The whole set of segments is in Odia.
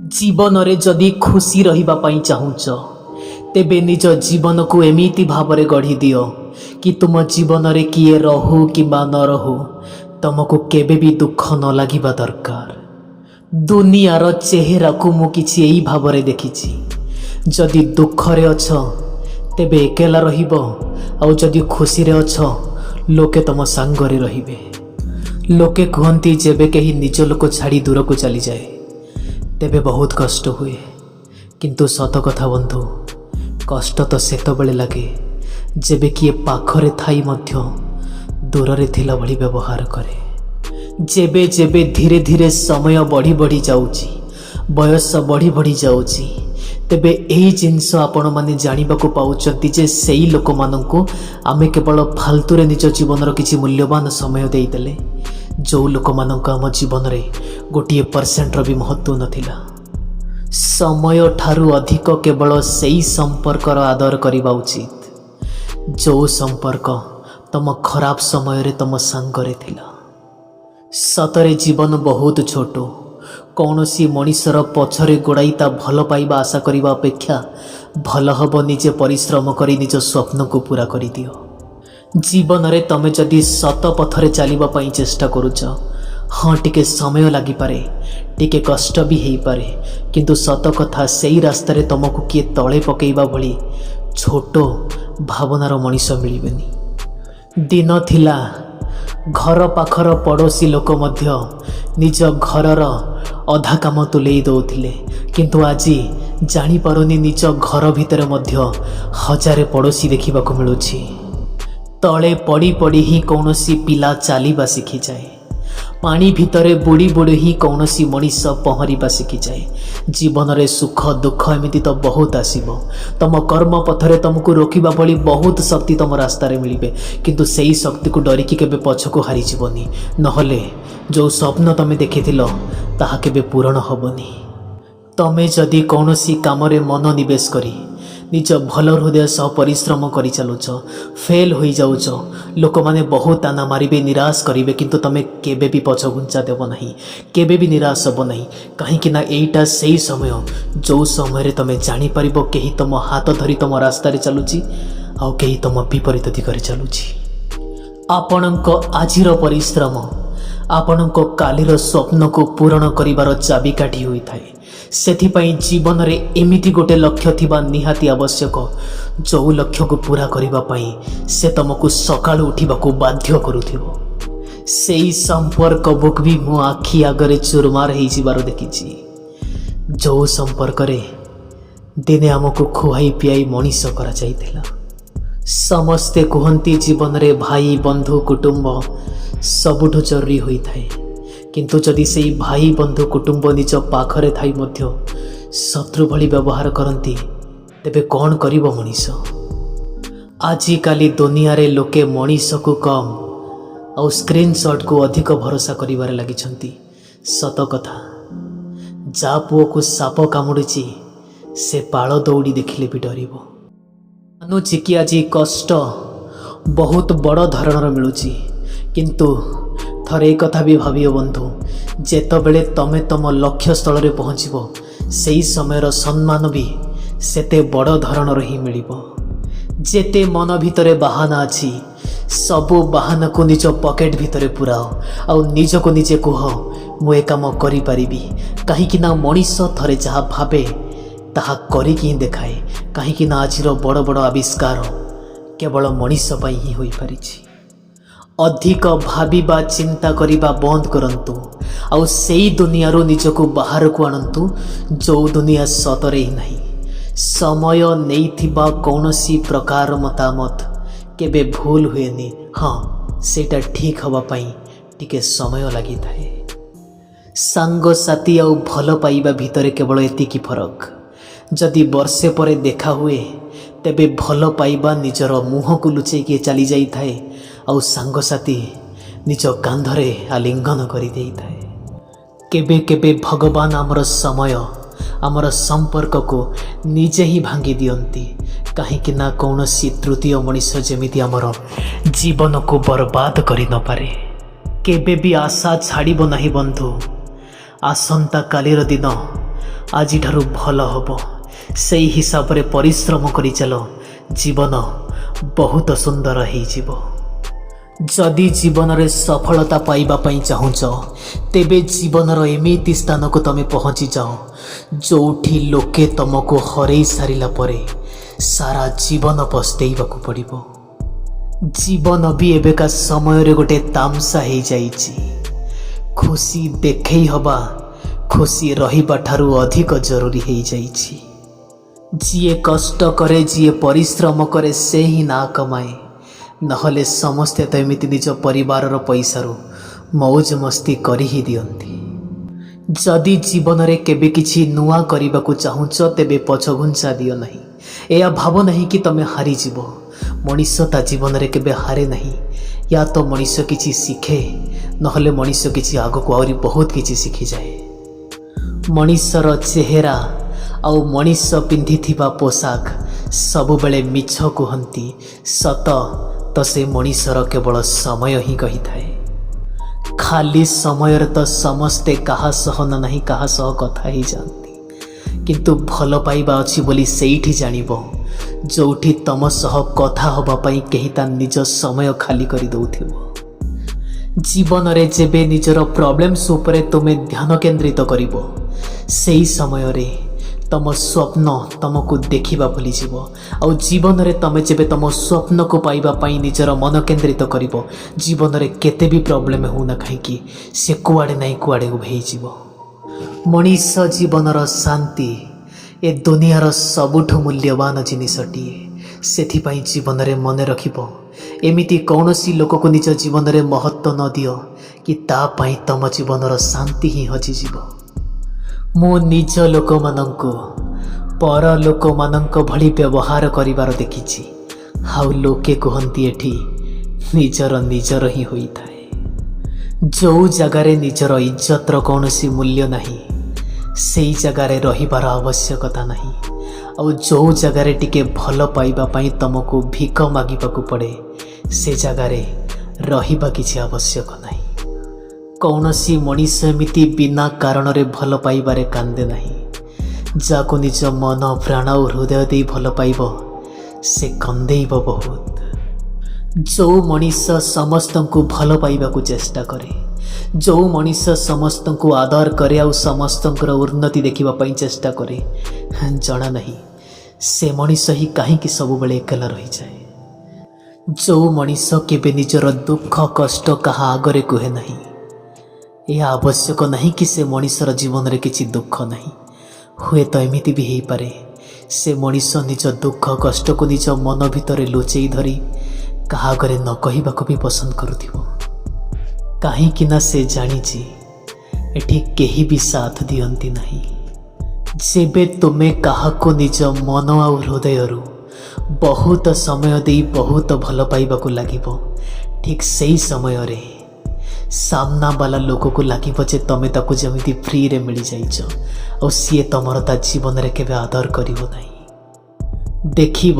जीवन रे जदि खुशी रहिबा पई चाहुच तेबे निज जीवन को एमिति भावरे गढ़ी दियो कि तुम जीवन रे किए रहू किंबा न रहू तुमको केबे भी दुख न लागिबा दरकार। दुनियार चेहरा को मु किछि एई भावरे देखिछि। जदि दुख रे अछ तेबे एकेला रहिबो आउ जदि खुशी रे अछ लोके तुम सांग रे रहिबे। लोके कहती जेबे कहीं निज लोक छाड़ी दूर को चली जाए तेबे बहुत कष्ट हुए, किंतु सत कथा बंधु कष्ट तो सेतबेले लगे जेबे किए पाखरे थाई मध्य दूर रे थिला भली व्यवहार करे। जेबे जेबे धीरे धीरे समय बढ़ी बढ़ी जाउची, बयस बढ़ी बढ़ी जाउची, तेबे एही जिनस आपण माने जानिबा को पाउचंती जे सेही लोक माननको आमे केवल फालतू रे निज जीवनर किछि मूल्यवान समय देई देले जो लोक मानक आम जीवन रे गोटे % भी महत्व नथिला। समय ठारू अधिक केवल सेही संपर्कर आदर करिबा उचित जो संपर्क तम खराब समय रे तम सांगरे थिला। सतरे जीवन बहुत छोट, कौनसी मनीषर पछरे गोड़ाई ता भल पाइबा आशा करिबा अपेक्षा भल हब निजे परिश्रम करी निज स्वप्न को पूरा करि दियो। जीवन रे तमे जदि सत पथरे चलिबा पई चेष्टा करूच, हाँ टिके समय लागि पारे, टिके कष्ट भी हेई पारे, किंतु सत कथा सेही रास्ता रे तमको किए तळे पकेइबा भली छोट भावनार मनीष मिलिबेनी। दिन थिला घर पाखर पड़ोसी लोक मध्य निज घरर अधा काम तुलेई दौथिले, किंतु आजी जानी पारुनी निज घर भितर मध्य हजारे पड़ोसी देखिबाको मिलुछि। तले पड़ी पड़ी ही कौनसी पिला चलीबा शिखी जाए, पानी भितरे बुड़ी बुड़ी ही कौनसी मनीष पहरिबा शिखी जाए। जीवन रे सुख दुख एमिति तो बहुत आसीबो, तम कर्म पथरे तुमको रोकिबा भली बहुत शक्ति तम रास्ता रे मिलिबे, किंतु सेही शक्ति को डरिकी केबे पछको हारी जीवनी, नहले जो स्वप्न तमे देखिथिलो ताहा केबे पूरण हबनी। तमे जदि कौनसी काम रे मन निवेश करी निज भल हृदय सह परिश्रम करि चलुच, फेल हो जाउच, लोक माने बहुत ताना मारिबे, निराश करिवे, किंतु तमे केबे भी पछ घुंचा देव नहीं, केबे भी निराश हब नहीं। कहीं ना एईटा सेही समय जो समय रे तमे जानी परिबो केही तम हाथ धरी तम रास्ता रे चलुची आउ केही तम विपरीत दिगरे चलुची। आपणक आजिर परिश्रम आपणक कालीर स्वप्न को पूरण करिवार चाबिकाठी होई थाए। सेथिपाई जीवन रे एमिति गोटे लक्ष्य थिबा निहाती आवश्यक जो लक्ष्य को पूरा करिबा पई से तुमको सकाळु उठिबाको बाध्य करूथिबो। सेही संपर्क बुक भी मो आखि आगरे चुरमार हेई जिबार देखिछि, जो संपर्क रे दिने हमको खुआई पियाई मनीष करा जाइथिला। समस्ते कहती जीवन रे भाई बंधु कुटुंब सबुठु जरूरी होई थाए, किंतु जदि सेही भाई बंधु कुटुंब निज पाखरे थाई मध्य शत्रु भली व्यवहार करती तेबे कौन करिबो मनीष। आजि काली दुनिया रे लोके मनीष को कम और स्क्रीनशॉट को अधिक भरोसा करिवारे लागिछंती। सत कथा जा पुओ को साप कामुड़िछि से पाळ दौड़ी देखिले भी डरिबो। मानुछि कि आजि कष्ट बहुत बड़ धरणर मिलुछि, किंतु थरे कथा भी भावियो बंधु, जेतबेले तमे तम लक्ष्य स्थल रे पहुँचबो सेही समयर सम्मान भी सेते बड़ धरणर ही मिलिबो। जेते मन भितरे बाहाना अछि सबु बाहाना को निज पॉकेट भितरे पुराओ आउ निज को निजे कुह मु ए काम करि परिबी। कहीं ना मनीष थरे जहा भावे ताहा करिकी देखाए, कहीं ना आजिर बड़ बड़ आविष्कार केवल मनीष पई ही होई परिछि। अधिक भाविबा चिंता करिबा बंद करंतु आउ सेही दुनिया रो निजको बाहर को आनंतु जो दुनिया सतरे ही नहीं। समय नैथिबा कौनसी प्रकार मतामत केबे भूल हुएनी, हाँ सेटा ठीक हवा पई टिके समय लगी थाए। सांग साथी आउ भल पाइबा भितरे केवल एतिकी फरक। जदि वर्षे परे देखा हुए तेबे भल पाइबा निजर मुह को लुचै के चली जाई थाए आउ सांग साथी निज कांधरे आलिंगन करि देई थाए। केबे केबे भगवान आमर समय आमर संपर्क को निजे ही भांगी दियंती, कहीं ना कौनसी तृतीय मनीष जेमिति आमर जीवन को बर्बाद करि न पारे। केबे भी आशा छाड़िब नाही बंधु। आसंता कालीर दिन ଆଜିଠାରୁ ଭଲ ହେବ। ସେଇ ହିସାବରେ ପରିଶ୍ରମ କରି ଚାଲ, ଜୀବନ ବହୁତ ସୁନ୍ଦର ହେଇଯିବ। ଯଦି ଜୀବନରେ ସଫଳତା ପାଇବା ପାଇଁ ଚାହୁଁଛ, ତେବେ ଜୀବନର ଏମିତି ସ୍ଥାନକୁ ତମେ ପହଞ୍ଚିଯାଅ ଯେଉଁଠି ଲୋକେ ତମକୁ ହରେଇ ସାରିଲା ପରେ ସାରା ଜୀବନ ପସ୍ତେଇବାକୁ ପଡ଼ିବ। ଜୀବନ ବି ଏବେକା ସମୟରେ ଗୋଟେ ତାମସା ହେଇଯାଇଛି। ଖୁସି ଦେଖେଇ ହେବା ଖୁସି ରହିବା ଠାରୁ ଅଧିକ ଜରୁରୀ ହେଇଯାଇଛି। ଯିଏ କଷ୍ଟ କରେ, ଯିଏ ପରିଶ୍ରମ କରେ, ସେ ହିଁ ନାଁ କମାଏ। ନହେଲେ ସମସ୍ତେ ତ ଏମିତି ନିଜ ପରିବାରର ପଇସାରୁ ମଉଜ ମସ୍ତି କରି ହିଁ ଦିଅନ୍ତି। ଯଦି ଜୀବନରେ କେବେ କିଛି ନୂଆ କରିବାକୁ ଚାହୁଁଛ, ତେବେ ପଛଘୁଞ୍ଚା ଦିଅ ନାହିଁ। ଏହା ଭାବ ନାହିଁ କି ତମେ ହାରିଯିବ। ମଣିଷ ତା ଜୀବନରେ କେବେ ହାରେ ନାହିଁ। ୟା ତ ମଣିଷ କିଛି ଶିଖେ, ନହେଲେ ମଣିଷ କିଛି ଆଗକୁ ଆହୁରି ବହୁତ କିଛି ଶିଖିଯାଏ। ମଣିଷର ଚେହେରା ଆଉ ମଣିଷ ପିନ୍ଧିଥିବା ପୋଷାକ ସବୁବେଳେ ମିଛ କୁହନ୍ତି, ସତ ତ ସେ ମଣିଷର କେବଳ ସମୟ ହିଁ କହିଥାଏ। ଖାଲି ସମୟରେ ତ ସମସ୍ତେ କାହା ସହ ନା ନାହିଁ କାହା ସହ କଥା ହେଇଯାଆନ୍ତି, କିନ୍ତୁ ଭଲ ପାଇବା ଅଛି ବୋଲି ସେଇଠି ଜାଣିବ ଯେଉଁଠି ତମ ସହ କଥା ହେବା ପାଇଁ କେହି ତା ନିଜ ସମୟ ଖାଲି କରିଦେଉଥିବ। ଜୀବନରେ ଯେବେ ନିଜର ପ୍ରୋବ୍ଲେମ୍ସ ଉପରେ ତୁମେ ଧ୍ୟାନ କେନ୍ଦ୍ରିତ କରିବ, ସେହି ସମୟରେ ତମ ସ୍ୱପ୍ନ ତମକୁ ଦେଖିବା ଭୁଲିଯିବ। ଆଉ ଜୀବନରେ ତମେ ଯେବେ ତମ ସ୍ୱପ୍ନକୁ ପାଇବା ପାଇଁ ନିଜର ମନ କେନ୍ଦ୍ରିତ କରିବ, ଜୀବନରେ କେତେ ବି ପ୍ରୋବ୍ଲେମ୍ ହେଉନା କାହିଁକି ସେ କୁଆଡ଼େ ନାହିଁ କୁଆଡ଼େ ଉଭେଇଯିବ। ମଣିଷ ଜୀବନର ଶାନ୍ତି ଏ ଦୁନିଆର ସବୁଠୁ ମୂଲ୍ୟବାନ ଜିନିଷଟିଏ। ସେଥିପାଇଁ ଜୀବନରେ ମନେ ରଖିବ, ଏମିତି କୌଣସି ଲୋକକୁ ନିଜ ଜୀବନରେ ମହତ୍ତ୍ୱ ନ ଦିଅ କି ତା ପାଇଁ ତମ ଜୀବନର ଶାନ୍ତି ହିଁ ହଜିଯିବ। ମୁଁ ନିଜ ଲୋକମାନଙ୍କୁ ପର ଲୋକମାନଙ୍କ ଭଳି ବ୍ୟବହାର କରିବାର ଦେଖିଛି। ଆଉ ଲୋକେ କୁହନ୍ତି ଏଠି ନିଜର ହିଁ ହୋଇଥାଏ। ଯେଉଁ ଜାଗାରେ ନିଜର ଇଜ୍ଜତର କୌଣସି ମୂଲ୍ୟ ନାହିଁ, ସେଇ ଜାଗାରେ ରହିବାର ଆବଶ୍ୟକତା ନାହିଁ। ଆଉ ଯେଉଁ ଜାଗାରେ ଟିକେ ଭଲ ପାଇବା ପାଇଁ ତମକୁ ଭିକ ମାଗିବାକୁ ପଡ଼େ, ସେ ଜାଗାରେ ରହିବା କିଛି ଆବଶ୍ୟକ ନାହିଁ। କୌଣସି ମଣିଷ ଏମିତି ବିନା କାରଣରେ ଭଲ ପାଇବାରେ କାନ୍ଦେ ନାହିଁ। ଯାହାକୁ ନିଜ ମନ ପ୍ରାଣ ଓ ହୃଦୟ ଦେଇ ଭଲ ପାଇବ, ସେ କନ୍ଦେଇବ ବହୁତ। ଯେଉଁ ମଣିଷ ସମସ୍ତଙ୍କୁ ଭଲ ପାଇବାକୁ ଚେଷ୍ଟା କରେ, ଯେଉଁ ମଣିଷ ସମସ୍ତଙ୍କୁ ଆଦର କରେ ଆଉ ସମସ୍ତଙ୍କର ଉନ୍ନତି ଦେଖିବା ପାଇଁ ଚେଷ୍ଟା କରେ, ଜଣା ନାହିଁ ସେ ମଣିଷ ହିଁ କାହିଁକି ସବୁବେଳେ ଏକଲା ରହିଯାଏ। ଯେଉଁ ମଣିଷ କେବେ ନିଜର ଦୁଃଖ କଷ୍ଟ କାହା ଆଗରେ କୁହେ ନାହିଁ, ଏହା ଆବଶ୍ୟକ ନାହିଁ କି ସେ ମଣିଷର ଜୀବନରେ କିଛି ଦୁଃଖ ନାହିଁ। ହୁଏତ ଏମିତି ବି ହେଇପାରେ ସେ ମଣିଷ ନିଜ ଦୁଃଖ କଷ୍ଟକୁ ନିଜ ମନ ଭିତରେ ଲୁଚେଇ ଧରି କାହା ଆଗରେ ନ କହିବାକୁ ବି ପସନ୍ଦ କରୁଥିବ। କାହିଁକି ନା ସେ ଜାଣିଛି ଏଠି କେହି ବି ସାଥ ଦିଅନ୍ତି ନାହିଁ। ଯେବେ ତୁମେ କାହାକୁ ନିଜ ମନ ଆଉ ହୃଦୟରୁ ବହୁତ ସମୟ ଦେଇ ବହୁତ ଭଲ ପାଇବାକୁ ଲାଗିବ, ଠିକ୍ ସେଇ ସମୟରେ ସାମ୍ନା ବାଲା ଲୋକକୁ ଲାଗିବ ଯେ ତମେ ତାକୁ ଯେମିତି ଫ୍ରିରେ ମିଳିଯାଇଛ ଆଉ ସିଏ ତମର ତା ଜୀବନରେ କେବେ ଆଦର କରିବ ନାହିଁ। ଦେଖିବ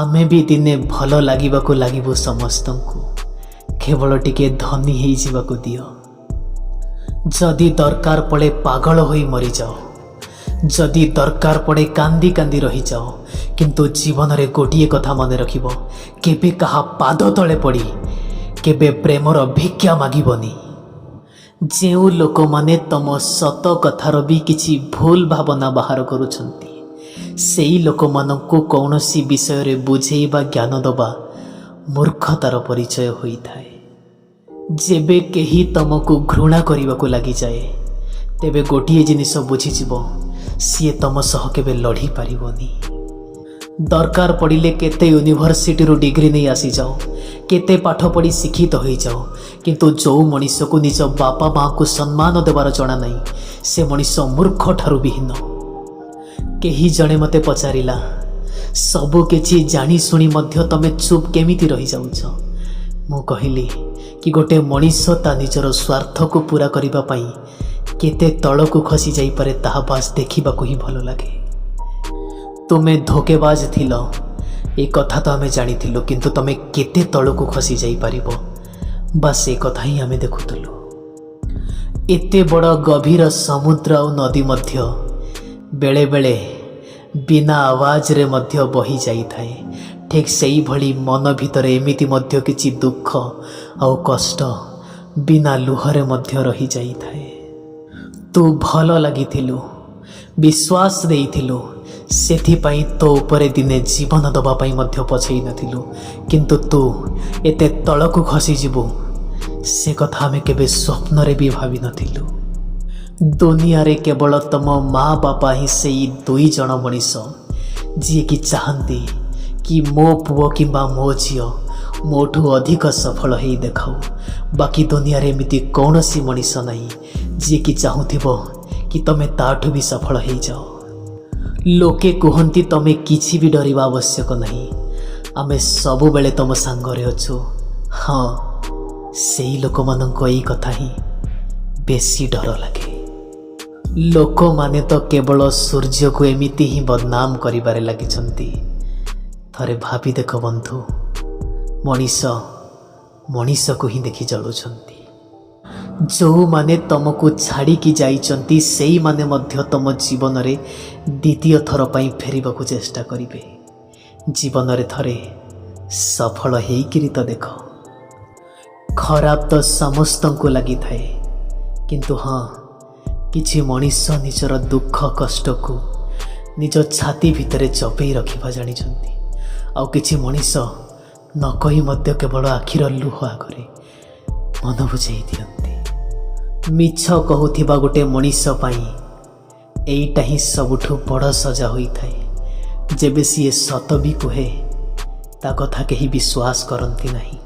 ଆମେ ବି ଦିନେ ଭଲ ଲାଗିବାକୁ ଲାଗିବୁ ସମସ୍ତଙ୍କୁ, କେବଳ ଟିକେ ଧନୀ ହେଇଯିବାକୁ ଦିଅ। ଯଦି ଦରକାର ପଡ଼େ ପାଗଳ ହୋଇ ମରିଯାଅ, ଯଦି ଦରକାର ପଡ଼େ କାନ୍ଦି କାନ୍ଦି ରହିଯାଅ, କିନ୍ତୁ ଜୀବନରେ ଗୋଟିଏ କଥା ମନେ ରଖିବ, କେବେ କାହା ପାଦ ତଳେ ପଡ଼ି କେବେ ପ୍ରେମର ଭିକ୍ଷା ମାଗିବନି। ଯେଉଁ ଲୋକମାନେ ତମ ସତ କଥାର ବି କିଛି ଭୁଲ ଭାବନା ବାହାର କରୁଛନ୍ତି, ସେଇ ଲୋକମାନଙ୍କୁ କୌଣସି ବିଷୟରେ ବୁଝେଇବା ଜ୍ଞାନ ଦେବା ମୂର୍ଖତାର ପରିଚୟ ହୋଇଥାଏ। ଯେବେ କେହି ତମକୁ ଘୃଣା କରିବାକୁ ଲାଗିଯାଏ, ତେବେ ଗୋଟିଏ ଜିନିଷ ବୁଝିଯିବ, ସିଏ ତମ ସହ କେବେ ଲଢ଼ି ପାରିବନି। ଦରକାର ପଡ଼ିଲେ କେତେ ୟୁନିଭର୍ସିଟିରୁ ଡିଗ୍ରୀ ନେଇ ଆସିଯାଅ, କେତେ ପାଠ ପଢ଼ି ଶିକ୍ଷିତ ହୋଇଯାଅ, କିନ୍ତୁ ଯେଉଁ ମଣିଷକୁ ନିଜ ବାପା ମାଆଙ୍କୁ ସମ୍ମାନ ଦେବାର ଜଣା ନାହିଁ, ସେ ମଣିଷ ମୂର୍ଖ ଠାରୁ ବି ହୀନ। କେହି ଜଣେ ମୋତେ ପଚାରିଲା, ସବୁ କିଛି ଜାଣି ଶୁଣି ମଧ୍ୟ ତମେ ଚୁପ୍ କେମିତି ରହିଯାଉଛ? ମୁଁ କହିଲି କି ଗୋଟେ ମଣିଷ ତା ନିଜର ସ୍ୱାର୍ଥକୁ ପୂରା କରିବା ପାଇଁ କେତେ ତଳକୁ ଖସି ଯାଇପାରେ ତାହା ବାସ୍ ଦେଖିବାକୁ ହିଁ ଭଲ ଲାଗେ। ତୁମେ ଧୋକେବାଜ ଥିଲ, ଏ କଥା ତ ଆମେ ଜାଣିଥିଲୁ, କିନ୍ତୁ ତମେ କେତେ ତଳକୁ ଖସି ଯାଇପାରିବ ବାସ୍ ଏ କଥା ହିଁ ଆମେ ଦେଖୁଥିଲୁ। ଏତେ ବଡ଼ ଗଭୀର ସମୁଦ୍ର ଆଉ ନଦୀ ମଧ୍ୟ ବେଳେବେଳେ ବିନା ଆୱାଜରେ ମଧ୍ୟ ବହି ଯାଇଥାଏ। ଠିକ୍ ସେଇଭଳି ମନ ଭିତରେ ଏମିତି ମଧ୍ୟ କିଛି ଦୁଃଖ ଆଉ କଷ୍ଟ ବିନା ଲୁହରେ ମଧ୍ୟ ରହିଯାଇଥାଏ। ତୁ ଭଲ ଲାଗିଥିଲୁ, ବିଶ୍ୱାସ ଦେଇଥିଲୁ, ସେଥିପାଇଁ ତୋ ଉପରେ ଦିନେ ଜୀବନ ଦେବା ପାଇଁ ମଧ୍ୟ ପଛେଇ ନଥିଲୁ। କିନ୍ତୁ ତୁ ଏତେ ତଳକୁ ଖସିଯିବୁ ସେ କଥା ଆମେ କେବେ ସ୍ୱପ୍ନରେ ବି ଭାବିନଥିଲୁ। ଦୁନିଆରେ କେବଳ ତମ ମା ବାପା ହିଁ ସେଇ 2 ଜଣ ମଣିଷ ଯିଏକି ଚାହାନ୍ତି କି ମୋ ପୁଅ କିମ୍ବା ମୋ ଝିଅ ମୋଠୁ ଅଧିକ ସଫଳ ହେଇ ଦେଖାଉ। ବାକି ଦୁନିଆରେ ଏମିତି କୌଣସି ମଣିଷ ନାହିଁ ଯିଏକି ଚାହୁଁଥିବ କି ତମେ ତାଠୁ ବି ସଫଳ ହେଇଯାଅ। ଲୋକେ କୁହନ୍ତି ତମେ କିଛି ବି ଡରିବା ଆବଶ୍ୟକ ନାହିଁ, ଆମେ ସବୁବେଳେ ତମ ସାଙ୍ଗରେ ଅଛୁ। ହଁ, ସେଇ ଲୋକମାନଙ୍କ ଏଇ କଥା ହିଁ ବେଶୀ ଡର ଲାଗେ। ଲୋକମାନେ ତ କେବଳ ସୂର୍ଯ୍ୟକୁ ଏମିତି ହିଁ ବଦନାମ କରିବାରେ ଲାଗିଛନ୍ତି। ଥରେ ଭାବି ଦେଖ ବନ୍ଧୁ, ମଣିଷ ମଣିଷକୁ ହିଁ ଦେଖି ଜଳୁଛନ୍ତି। ଯେଉଁମାନେ ତମକୁ ଛାଡ଼ିକି ଯାଇଛନ୍ତି ସେଇମାନେ ମଧ୍ୟ ତମ ଜୀବନରେ ଦ୍ୱିତୀୟ ଥର ପାଇଁ ଫେରିବାକୁ ଚେଷ୍ଟା କରିବେ। ଜୀବନରେ ଥରେ ସଫଳ ହେଇକିରି ତ ଦେଖ। ଖରାପ ତ ସମସ୍ତଙ୍କୁ ଲାଗିଥାଏ, କିନ୍ତୁ ହଁ, କିଛି ମଣିଷ ନିଜର ଦୁଃଖ କଷ୍ଟକୁ ନିଜ ଛାତି ଭିତରେ ଚପେଇ ରଖିବା ଜାଣିଛନ୍ତି। ଆଉ କିଛି ମଣିଷ ନ କହି ମଧ୍ୟ କେବଳ ଆଖିର ଲୁହ ଆଗରେ ମନ ବୁଝେଇ ଦିଅନ୍ତି। ମିଛ କହୁଥିବା ଗୋଟେ ମଣିଷ ପାଇଁ ଏଇଟା ହିଁ ସବୁଠୁ ବଡ଼ ସଜା ହୋଇଥାଏ। ଯେବେ ସିଏ ସତ ବି କୁହେ ତା କଥା କେହି ବିଶ୍ୱାସ କରନ୍ତି ନାହିଁ।